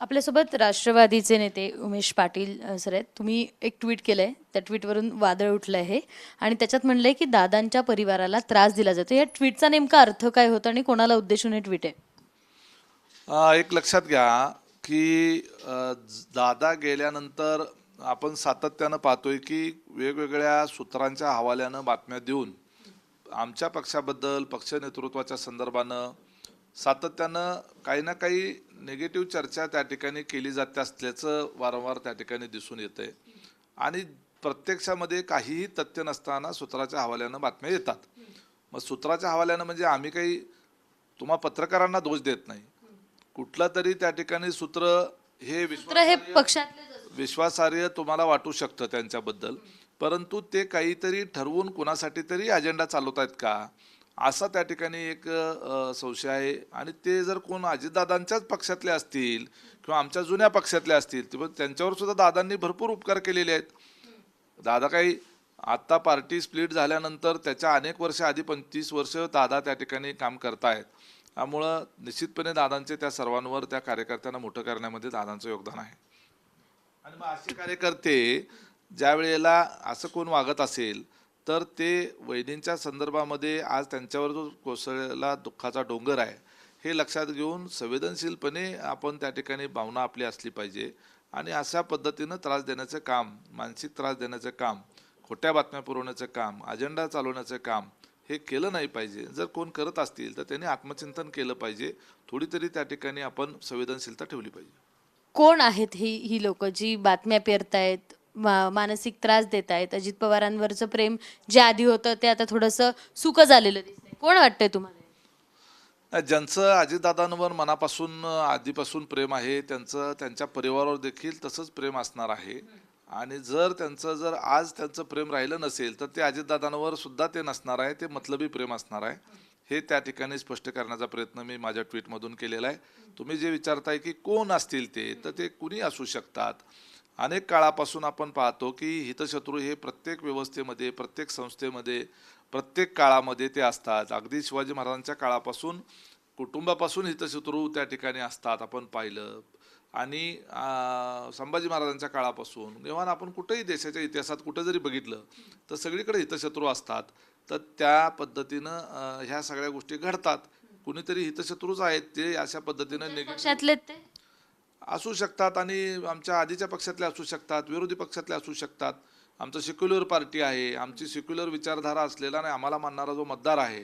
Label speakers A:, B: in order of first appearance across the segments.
A: आपल्यासोबत राष्ट्रवादीचे नेते उमेश पाटील सर आहेत. तुम्ही एक ट्विट केलंय, त्या ट्विटवरून वादळ उठलं आहे आणि त्याच्यात म्हणलंय की दादांच्या परिवाराला त्रास दिला जातो. या ट्विटचा नेमका अर्थ काय होता आणि कोणाला उद्देशून हे ट्विट आहे?
B: एक लक्षात घ्या की दादा गेल्यानंतर आपण सातत्यानं पाहतोय की वेगवेगळ्या सूत्रांच्या हवाल्यानं बातम्या देऊन आमच्या पक्षाबद्दल पक्ष नेतृत्वाच्या संदर्भानं सातत्यानं काही ना काही निगेटिव्ह चर्चा त्या ठिकाणी केली जाते असल्याचं वारंवार त्या ठिकाणी दिसून येतंय आणि प्रत्यक्षामध्ये काहीही तथ्य नसताना सूत्राच्या हवाल्यानं बातम्या येतात. मग सूत्राच्या हवाल्यानं म्हणजे आम्ही काही तुम्हा पत्रकारांना दोष देत नाही. कुठलं तरी त्या ठिकाणी सूत्र हे विश्वासार्ह तुम्हाला वाटू शकतं त्यांच्याबद्दल, परंतु ते काहीतरी ठरवून कुणासाठी तरी अजेंडा चालवतायत का असा त्या ठिकाणी एक संशय आहे. आणि ते जर कोण अजितदादांच्याच पक्षातले असतील किंवा आमच्या जुन्या पक्षातले असतील तर त्यांच्यावर सुद्धा दादांनी भरपूर उपकार केलेले आहेत. दादा काही आत्ता पार्टी स्प्लिट झाल्यानंतर त्याच्या अनेक वर्ष आधी 25 वर्ष दादा त्या ठिकाणी काम करतायत. त्यामुळं निश्चितपणे दादांचे त्या सर्वांवर त्या कार्यकर्त्यांना मोठं करण्यामध्ये दादांचं योगदान आहे. आणि मग असे कार्यकर्ते ज्या वेळेला असं कोण वागत असेल तर ते वहिनींच्या संदर्भामध्ये आज त्यांच्यावर जो कोसळलेला दुःखाचा डोंगर आहे हे लक्षात घेऊन संवेदनशीलपणे आपण त्या ठिकाणी भावना आपली असली पाहिजे आणि अशा पद्धतीनं त्रास देण्याचं काम, मानसिक त्रास देण्याचं काम, खोट्या बातम्या पुरवण्याचं काम, अजेंडा चालवण्याचं काम हे केलं नाही पाहिजे. जर कोण करत असतील तर त्यांनी आत्मचिंतन केलं पाहिजे. थोडी तरी त्या ठिकाणी आपण संवेदनशीलता ठेवली पाहिजे.
A: कोण आहेत ही लोक जी बातम्या पेरतायत, मानसिक त्रास देत आहेत? अजित पवारांवरचं प्रेम जे आधी होतं ते आता थोडंसं सुकं झालेलं दिसतंय. कोण वाटतंय तुम्हाला?
B: ज्यांचं अजितदादांवर मनापासून आधीपासून प्रेम आहे त्यांच्या परिवारावर देखील तसंच प्रेम असणार आहे. आणि जर आज त्यांचं प्रेम राहिलं नसेल तर ते अजितदादांवर सुद्धा ते नसणार आहे, ते मतलबी प्रेम असणार आहे. हे त्या ठिकाणी स्पष्ट करण्याचा प्रयत्न मी माझ्या ट्विटमधून केलेला आहे. तुम्ही जे विचारताय की कोण असतील ते, तर ते कुणी असू शकतात. अनेक काळापासून आपण पाहतो की हितशत्रू हे प्रत्येक व्यवस्थेमध्ये, प्रत्येक संस्थेमध्ये, प्रत्येक काळामध्ये ते असतात. अगदी शिवाजी महाराजांच्या काळापासून कुटुंबापासून हितशत्रू त्या ठिकाणी असतात आपण पाहिलं. आणि संभाजी महाराजांच्या काळापासून जेव्हा आपण कुठेही देशाच्या इतिहासात कुठे जरी बघितलं तर सगळीकडे हितशत्रू असतात. तर त्या पद्धतीनं ह्या सगळ्या गोष्टी घडतात. कुणीतरी हितशत्रूच आहेत ते अशा पद्धतीनं
A: पक्षातले ते
B: असू शकतात आणि आमच्या आधीच्या पक्षातले असू शकतात, विरोधी पक्षातले असू शकतात. आमचं सेक्युलर पार्टी आहे, आमची सेक्युलर विचारधारा असलेला आणि आम्हाला मानणारा जो मतदार आहे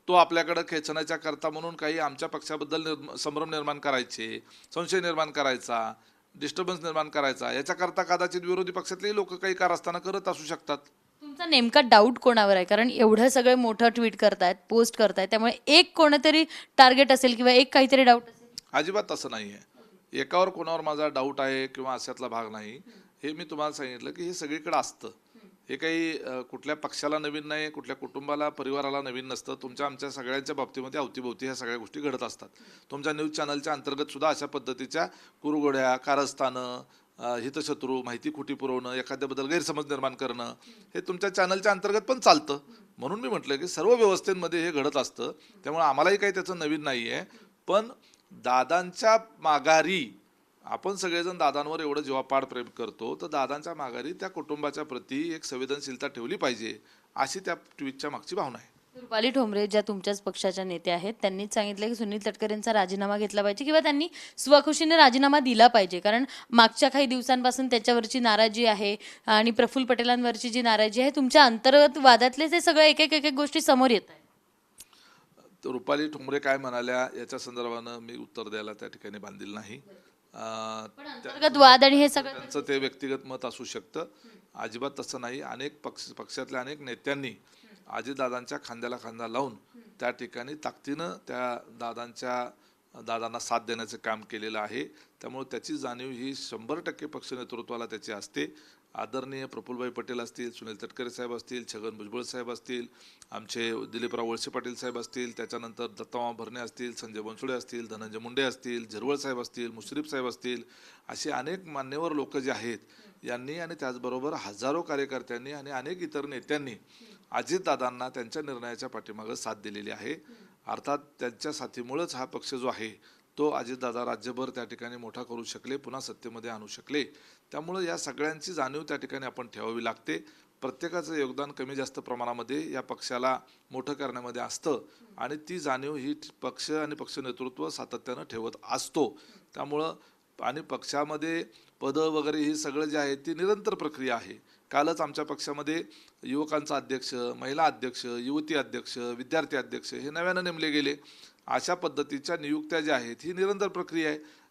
B: तो आपल्याकडे खेचण्याच्या करता म्हणून काही आमच्या पक्षाबद्दल संभ्रम निर्माण करायचे, संशय निर्माण करायचा, डिस्टर्बन्स निर्माण करायचा, याच्याकरता कदाचित विरोधी पक्षातलेही लोक काही कारस्थानं करत असू शकतात.
A: तुमचा नेमका डाऊट कोणावर आहे? कारण एवढं सगळं मोठं ट्विट करतायत, पोस्ट करतायत, त्यामुळे एक कोणतरी टार्गेट असेल किंवा एक काहीतरी डाऊट असेल.
B: अजिबात तसं नाही आहे. एकावर कोणावर माझा डाऊट आहे किंवा अशातला भाग नाही. हे मी तुम्हाला सांगितलं की हे सगळीकडे असतं. हे काही कुठल्या पक्षाला नवीन नाही, कुठल्या कुटुंबाला, परिवाराला नवीन नसतं. तुमच्या आमच्या सगळ्यांच्या बाबतीमध्ये अवतीभोवती ह्या सगळ्या गोष्टी घडत असतात. तुमच्या न्यूज चॅनलच्या अंतर्गत सुद्धा अशा पद्धतीच्या कुरघोड्या, कारस्थानं, हितशत्रू, माहिती खोटी पुरवणं, एखाद्याबद्दल गैरसमज निर्माण करणं हे तुमच्या चॅनलच्या अंतर्गत पण चालतं. म्हणून मी म्हटलं की सर्व व्यवस्थेमध्ये हे घडत असतं. त्यामुळे आम्हालाही काही त्याचं नवीन नाही आहे. पण दादांच्या माघारी आपण सगळेजण दादांवर एवढं जीवापाड प्रेम करतो तर दादांच्या माघारी त्या कुटुंबाच्या प्रती एक संवेदनशीलता ठेवली पाहिजे अशी त्या ट्विटच्या मागची भावना आहे.
A: रुपाली ठोंबरे ज्या तुमच्याच पक्षाच्या नेत्या आहेत त्यांनीच सांगितलं की सुनील तटकरेंचा राजीनामा घेतला पाहिजे किंवा त्यांनी स्वखुशीने राजीनामा दिला पाहिजे. कारण मागच्या काही दिवसांपासून त्याच्यावरची नाराजी आहे आणि प्रफुल्ल पटेलांवरची जी नाराजी आहे, तुमच्या अंतर्गत वादातले ते सगळं एक एक गोष्टी समोर येत आहे.
B: रुपाली ठोंबरे काय म्हणाल्या याच्या संदर्भानं मी उत्तर द्यायला त्या ठिकाणी बांधील नाही.
A: अंतर्गत वाद आणि हे सगळं
B: त्यांचं ते व्यक्तिगत मत असू शकतं. अजिबात तसं नाही. अनेक पक्षातल्या अनेक नेत्यांनी अजितदादांच्या खांद्याला खांदा लावून त्या ठिकाणी ताकदीनं दादांना साथ देण्याचं काम केलेलं आहे. त्यामुळे त्याची जाणीव ही 100% पक्ष नेतृत्वाला त्याची असते. आदरणीय प्रफुल्लभाई पटेल असतील, सुनील तटकरे साहेब असतील, छगन भुजबळ साहेब असतील, आमचे दिलीपराव वळसे पाटील साहेब असतील, त्याच्यानंतर दत्तामा भरणे असतील, संजय बनसोडे असतील, धनंजय मुंडे असतील, झिरवळ साहेब असतील, मुश्रीफ साहेब असतील, असे अनेक मान्यवर लोक जे आहेत यांनी आणि त्याचबरोबर हजारो कार्यकर्त्यांनी आणि अनेक इतर नेत्यांनी अजितदादांना त्यांच्या निर्णयाच्या पाठीमागे साथ दिलेली आहे. अर्थात त्यांच्या साथीमुळेच हा पक्ष जो आहे तो अजितदादा राज्यभर त्या ठिकाणी मोठा करू शकले, पुन्हा सत्तेमध्ये आणू शकले. त्यामुळे या सगळ्यांची जाणीव त्या ठिकाणी आपण ठेवावी लागते. प्रत्येकाचं योगदान कमी जास्त प्रमाणामध्ये या पक्षाला मोठं करण्यामध्ये असतं आणि ती जाणीव ही पक्ष आणि पक्ष नेतृत्व सातत्यानं ठेवत असतो. त्यामुळं आणि पक्षामध्ये पदं वगैरे ही सगळं जे आहे ती निरंतर प्रक्रिया आहे. कालच आमच्या पक्षामध्ये युवकांचा अध्यक्ष, महिला अध्यक्ष, युवती अध्यक्ष, विद्यार्थी अध्यक्ष हे नव्यानं नेमले गेले. अशा पद्धतीच्या नियुक्त्या ज्या आहेत ही निरंतर प्रक्रिया आहे.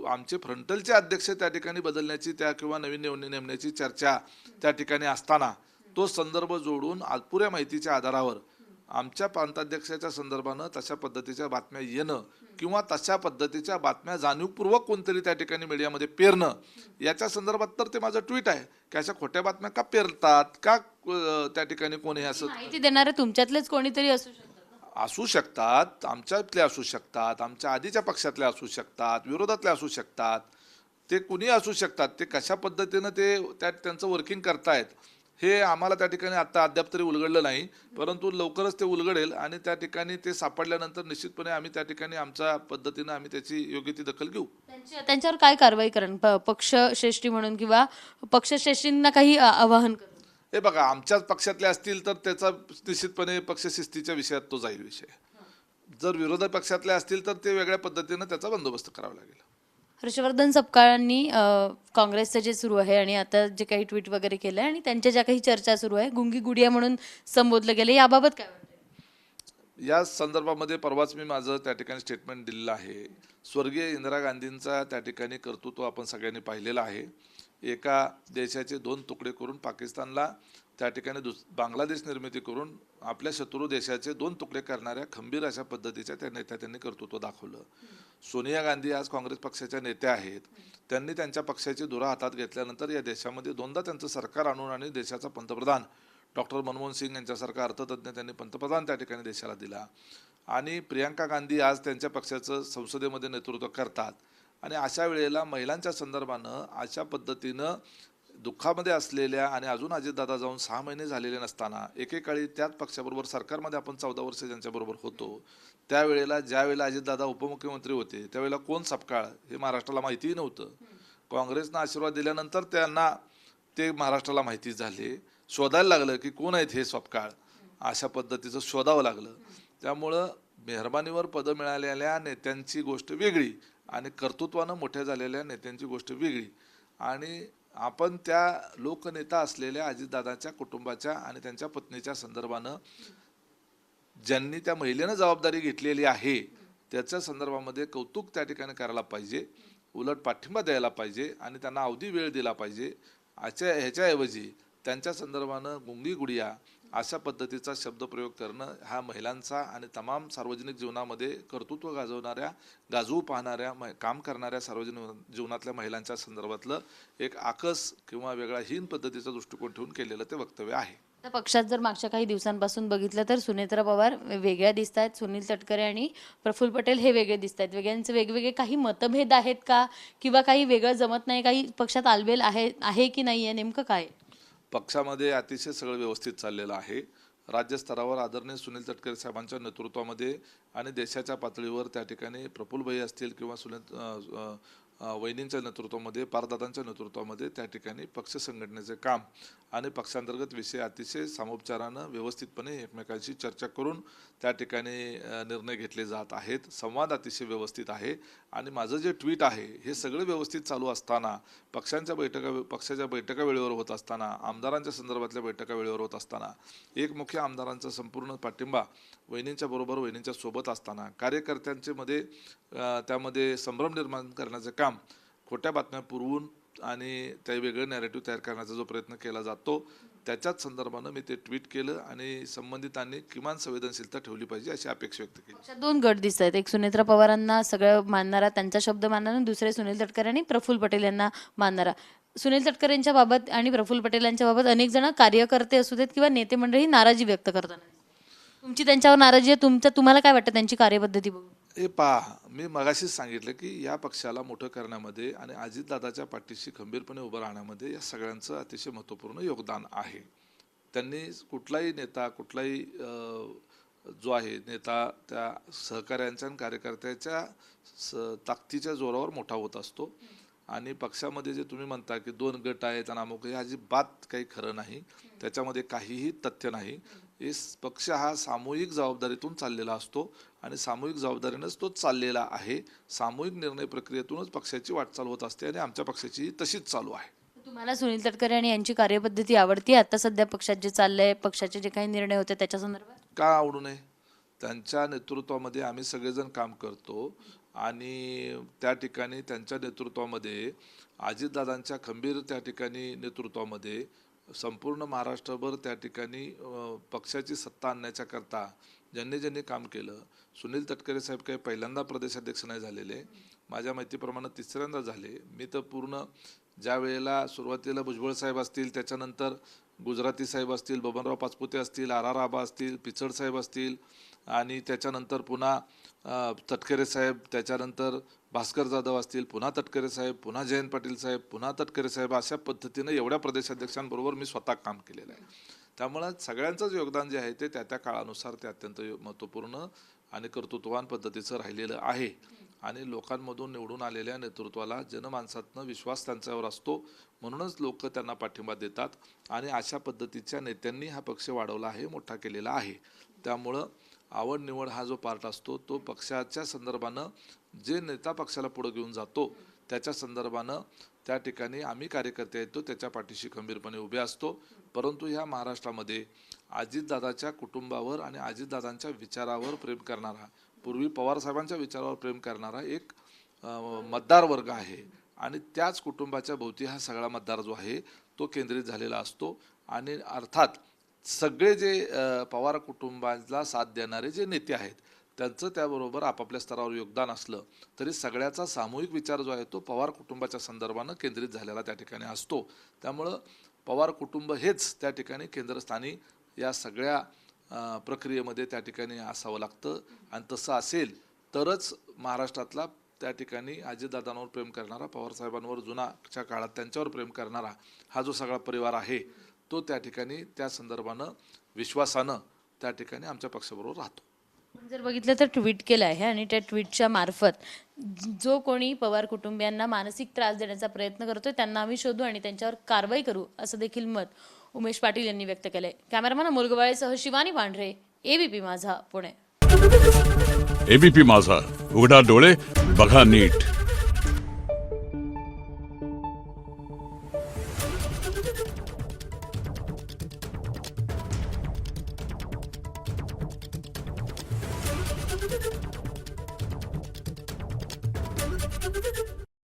B: आमचे फ्रंटलचे अध्यक्ष त्या ठिकाणी बदलण्याची किंवा नवीन नेमण्याची चर्चा त्या ठिकाणी असताना तो संदर्भ जोडून पुऱ्या माहितीच्या आधारावर आमच्या प्रांताध्यक्षाच्या संदर्भानं तशा पद्धतीच्या बातम्या येणं किंवा तशा पद्धतीच्या बातम्या जाणीवपूर्वक कोणतरी त्या ठिकाणी मीडियामध्ये पेरणं याच्या संदर्भात तर ते माझं ट्विट आहे की अशा खोट्या बातम्या का पेरतात का त्या ठिकाणी कोणी असं
A: माहिती देणारे तुमच्यातलेच कोणीतरी
B: असू शकतात, आमच्यातले असू शकतात, आमच्या आधीच्या पक्षातले असू शकतात, विरोधातले असू शकतात, ते कुणी असू शकतात. ते कशा पद्धतीनं ते त्यांचं वर्किंग करतायत हे आम्हाला त्या ठिकाणी आता अद्याप तरी उलगडलं नाही, परंतु लवकरच ते उलगडेल आणि त्या ठिकाणी ते सापडल्यानंतर निश्चितपणे आम्ही त्या ठिकाणी आमच्या पद्धतीनं आम्ही त्याची योग्य ती दखल घेऊ.
A: त्यांच्यावर काय कारवाई करण पक्षश्रेष्ठी म्हणून किंवा पक्षश्रेष्ठींना काही आवाहन करून?
B: हे बघा, आमच्याच पक्षातले असतील तर त्याचा निश्चितपणे पक्षशिस्तीच्या विषयात तो जाईल विषय. जर विरोधी पक्षातले असतील तर ते वेगळ्या पद्धतीनं त्याचा बंदोबस्त करावा लागेल.
A: हर्षवर्धन सपकाळांनी काँग्रेसचं जे सुरू आहे आणि आता जे काही ट्विट वगैरे केलंय आणि त्यांच्या ज्या काही चर्चा सुरू आहे गुंगी गुडिया म्हणून संबोधलं गेलं, याबाबत काय वाटतं?
B: या संदर्भामध्ये परवाच मी माझं त्या ठिकाणी स्टेटमेंट दिलेलं आहे. स्वर्गीय इंदिरा गांधींचा त्या ठिकाणी कर्तृत्व आपण सगळ्यांनी पाहिलेलं आहे. एका देशाचे 2 तुकडे करून पाकिस्तानला त्या ठिकाणी बांगलादेश निर्मिती करून आपल्या शत्रू देशाचे 2 तुकडे करणाऱ्या खंबीर अशा पद्धतीच्या त्या नेत्या त्यांनी कर्तृत्व दाखवलं. सोनिया गांधी आज काँग्रेस पक्षाच्या नेत्या आहेत. त्यांनी त्यांच्या पक्षाची धुरा हातात घेतल्यानंतर या देशामध्ये 2दा त्यांचं सरकार आणून आणि देशाचा पंतप्रधान डॉक्टर मनमोहन सिंग यांच्यासारखा अर्थतज्ञ त्यांनी पंतप्रधान त्या ठिकाणी देशाला दिला. आणि प्रियांका गांधी आज त्यांच्या पक्षाचं संसदेमध्ये नेतृत्व करतात. आणि अशा वेळेला महिलांच्या संदर्भानं अशा पद्धतीनं दुःखामध्ये असलेल्या आणि अजून अजितदादा जाऊन 6 महिने झालेले नसताना एकेकाळी त्याच पक्षाबरोबर सरकारमध्ये आपण 14 वर्ष त्यांच्याबरोबर होतो, त्यावेळेला ज्यावेळेला अजितदादा उपमुख्यमंत्री होते त्यावेळेला कोण सपकाळ हे महाराष्ट्राला माहितीही नव्हतं. काँग्रेसनं आशीर्वाद दिल्यानंतर त्यांना ते महाराष्ट्राला माहिती झाले. शोधायला लागलं की कोण आहेत हे सपकाळ, अशा पद्धतीचं शोधावं लागलं. त्यामुळं मेहरबानीवर पदं मिळालेल्या नेत्यांची गोष्ट वेगळी आणि कर्तृत्वानं मोठ्या झालेल्या नेत्यांची गोष्ट वेगळी. आणि आपण त्या लोकनेता असलेल्या अजितदादांच्या कुटुंबाच्या आणि त्यांच्या पत्नीच्या संदर्भानं ज्यांनी त्या महिलेनं जबाबदारी घेतलेली आहे त्याच्या संदर्भामध्ये कौतुक त्या ठिकाणी करायला पाहिजे, उलट पाठिंबा द्यायला पाहिजे आणि त्यांना अवधी वेळ दिला पाहिजे. ह्याच्याऐवजी त्यांच्या संदर्भानं गुंगी गुडिया अशा पद्धतीचा शब्दप्रयोग करणं हा महिलांचा आणि तमाम सार्वजनिक जीवनामध्ये कर्तृत्व गाजवू पाहणाऱ्या काम करणाऱ्या सार्वजनिक जीवनातल्या महिलांच्या संदर्भातलं एक आकस किंवा वेगळा हीन पद्धतीचा दृष्टिकोन ठेवून केलेलं ते वक्तव्य आहे.
A: पक्षात जर मागच्या काही दिवसांपासून बघितलं तर सुनेत्रा पवार वेगळ्या दिसत आहेत, सुनील तटकरे आणि प्रफुल्ल पटेल हे वेगळे दिसत आहेत. वेगळ्यांचे वेगवेगळे काही मतभेद आहेत का किंवा काही वेगळं जमत नाही, काही पक्षात आलबेल आहे की नाही आहे, नेमकं काय?
B: पक्षामध्ये अतिशय सगळं व्यवस्थित चाललेलं आहे. राज्यस्तरावर आदरणीय सुनील तटकरे साहेबांच्या नेतृत्वामध्ये आणि देशाच्या पातळीवर त्या ठिकाणी प्रफुल्लभाई असतील किंवा सुनील वहिनींच्या नेतृत्वामध्ये, पारदादांच्या नेतृत्वामध्ये त्या ठिकाणी पक्ष संघटनेचे काम आणि पक्षांतर्गत विषय अतिशय सामोपचारानं व्यवस्थितपणे एकमेकांशी चर्चा करून त्या ठिकाणी निर्णय घेतले जात आहेत. संवाद अतिशय व्यवस्थित आहे आणि माझं जे ट्विट आहे हे सगळं व्यवस्थित चालू असताना, पक्षाच्या बैठका वेळेवर होत असताना, आमदारांच्या संदर्भातल्या बैठका वेळेवर होत असताना, एक मुख्य आमदारांचा संपूर्ण पाठिंबा वहिनींच्या बरोबर वहिनींच्या सोबत असताना, कार्यकर्त्यांचे मध्ये त्यामध्ये संभ्रम निर्माण करण्याचं काम खोट्या बातम्या पुरवून आणि त्या वेगळं नॅरेटिव्ह तयार करण्याचा जो प्रयत्न केला जातो त्याच्याच संदर्भानं मी ते ट्विट केलं आणि संबंधितांनी किमान संवेदनशीलता ठेवली पाहिजे अशी अपेक्षा व्यक्त केली.
A: पक्षात 2 गट दिसत आहेत, एक सुनेत्रा पवारांना सगळं मानणारा, त्यांचा शब्द मानणारा, दुसरे सुनील तटकरे आणि प्रफुल्ल पटेल यांना मानणारा. सुनील तटकरेंच्या बाबत आणि प्रफुल्ल पटेल यांच्या बाबत अनेक जण कार्यकर्ते असू देत किंवा नेते मंडळी नाराजी व्यक्त करताना तुमची त्यांच्यावर नाराजी आहे. तुम्हाला काय वाटतं त्यांची कार्यपद्धती बघून?
B: हे पहा, मी मगाशीच सांगितलं की या पक्षाला मोठं करण्यामध्ये आणि अजितदादाच्या पाठीशी खंबीरपणे उभं राहण्यामध्ये या सगळ्यांचं अतिशय महत्त्वपूर्ण योगदान आहे. त्यांनी कुठलाही नेता, कुठलाही जो आहे नेता त्या सहकाऱ्यांच्या आणि कार्यकर्त्याच्या ताकदीच्या जोरावर मोठा होत असतो. आणि पक्षामध्ये जे तुम्ही म्हणता की 2 गट आहेत आणि अमुक, हे अजिबात काही खरं नाही. त्याच्यामध्ये काहीही तथ्य नाही. पक्ष हा सामूहिक जबाबदारीतून चाललेला असतो आणि सामूहिक जबाबदारीनेच तो चाललेला आहे. सामूहिक निर्णय प्रक्रियेतूनच पक्षाची वाटचाल होत असते आणि आमच्या पक्षाची तशीच चालू आहे.
A: तुम्हाला सुनील तटकरे आणि यांची कार्यपद्धती आवडती आता सध्या पक्षात जे चाललंय, पक्षाचे जे काही निर्णय होते त्याच्या संदर्भात?
B: का आवडू नये? त्यांच्या नेतृत्वामध्ये आम्ही सगळेजण काम करतो आणि त्या ठिकाणी त्यांच्या नेतृत्वामध्ये अजितदादांच्या खंबीर त्या ठिकाणी नेतृत्वामध्ये संपूर्ण महाराष्ट्रभर त्या ठिकाणी पक्षाची सत्ता आणण्याच्या करता ज्यांनी ज्यांनी काम केलं. सुनील तटकरे साहेब काही पहिल्यांदा प्रदेशाध्यक्ष नाही झालेले, माझ्या माहितीप्रमाणे 3ऱ्यांदा झाले. मी तर पूर्ण ज्या वेळेला सुरुवातीला भुजबळ साहेब असतील, त्याच्यानंतर गुजराती साहेब असतील, बबनराव पाचपुते असतील, आर आबा असतील, पिचड साहेब असतील आणि त्याच्यानंतर पुन्हा तटकरे साहेब, त्याच्यानंतर भास्कर जाधव असतील, पुन्हा तटकरे साहेब, पुन्हा जयंत पाटील साहेब, पुन्हा तटकरे साहेब, अशा पद्धतीनं एवढ्या प्रदेशाध्यक्षांबरोबर मी स्वतः काम केलेलं आहे. त्यामुळं सगळ्यांचंच योगदान जे आहे ते त्या त्या काळानुसार ते अत्यंत महत्त्वपूर्ण आणि कर्तृत्ववान पद्धतीचं राहिलेलं आहे. आणि लोकांमधून निवडून आलेल्या नेतृत्वाला जनमानसातनं विश्वास त्यांच्यावर असतो, म्हणूनच लोक त्यांना पाठिंबा देतात आणि अशा पद्धतीच्या नेत्यांनी हा पक्ष वाढवला आहे, मोठा केलेला आहे. त्यामुळं आवड निवड हा जो पार्ट असतो तो पक्षाच्या संदर्भानं जे नेता पक्षाला पुढे घेऊन जातो त्याच्या संदर्भानं त्या ठिकाणी आम्ही कार्यकर्ते येतो त्याच्या पाठीशी खंबीरपणे उभे असतो. परंतु ह्या महाराष्ट्रामध्ये अजितदादाच्या कुटुंबावर आणि अजितदादांच्या विचारावर प्रेम करणारा, पूर्वी पवारसाहेबांच्या विचारावर प्रेम करणारा एक मतदार वर्ग आहे आणि त्याच कुटुंबाच्या भोवती हा सगळा मतदार जो आहे तो केंद्रित झालेला असतो. आणि अर्थात सगळे जे पवार कुटुंबाला साथ देणारे जे नेते आहेत त्यांचं त्याबरोबर आपापल्या स्तरावर योगदान असलं तरी सगळ्याचा सामूहिक विचार जो आहे तो पवार कुटुंबाच्या संदर्भानं केंद्रित झालेला त्या ठिकाणी असतो. त्यामुळं पवार कुटुंब हेच त्या ठिकाणी केंद्रस्थानी या सगळ्या प्रक्रियेमध्ये त्या ठिकाणी असावं लागतं आणि तसं असेल तरच महाराष्ट्रातला त्या ठिकाणी अजितदादांवर प्रेम करणारा, पवारसाहेबांवर जुनाच्या काळात त्यांच्यावर प्रेम करणारा हा जो सगळा परिवार आहे तो त्या ठिकाणी त्या संदर्भानं विश्वासानं त्या ठिकाणी आमच्या पक्षाबरोबर राहतो.
A: जर बघितलं तर ट्विट केलं आहे आणि त्या ट्विटच्या मार्फत जो कोणी पवार कुटुंबियांना मानसिक त्रास देण्याचा प्रयत्न करतोय त्यांना आम्ही शोधू आणि त्यांच्यावर कारवाई करू असं देखील मत उमेश पाटील यांनी व्यक्त केलंय. कॅमेरामॅन अमोल गवाळेसह शिवानी पांढरे, एबीपी माझा, पुणे.
C: एबीपी माझा, उघडा डोळे बघा नीट.